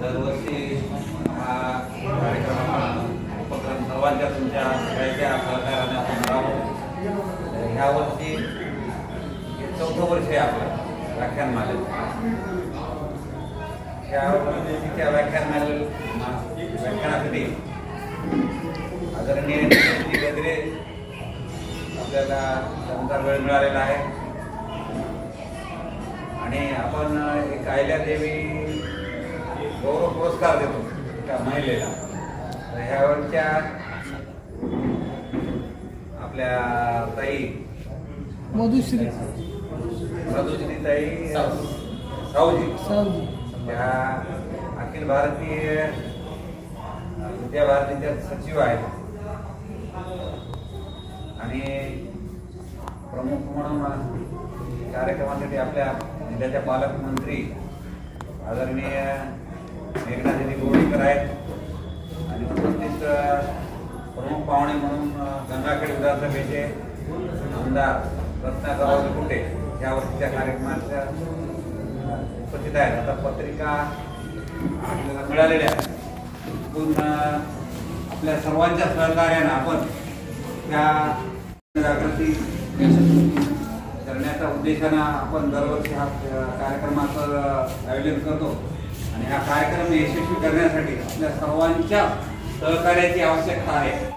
दरवर्षी हा कार्यक्रम उपक्रम सर्वांच्या तुमच्या सगळ्यांच्या सहकार्याने आपण राबवतो. ह्या वर्षी 4थं वर्ष आहे आपलं व्याख्यानमालेत. ह्या वर्षीच्या व्याख्यानासाठी आदरणीय गजरे आपल्याला त्यांचा वेळ मिळालेला आहे आणि आपण एक अहिल्यादेवी गौरव पुरस्कार देतो त्या महिलेला. तर ह्यावरच्या आपल्या ताई मधुश्री ताई सावजी त्या अखिल भारतीय विद्याभारतीच्या सचिव आहेत आणि प्रमुख म्हणून कार्यक्रमासाठी आपल्या जिल्ह्याच्या पालकमंत्री आदरणीय मेघनादेवी गोळीकर आहेत आणि उपस्थित प्रमुख पाहुणे म्हणून गंगाखेड विधानसभेचे आमदार रत्नाकरराव कुटे या वर्षीच्या कार्यक्रमाच्या उपस्थित आहेत. आता पत्रिका आपल्याला मिळालेल्या आपल्या सर्वांच्या सहकार्यानं आपण त्या जागृती करण्याच्या उद्देशानं आपण दरवर्षी हा कार्यक्रमाचं आयोजन करतो आणि हा कार्यक्रम यशस्वी करण्यासाठी आपल्या सर्वांच्या सहकार्याची आवश्यकता आहे.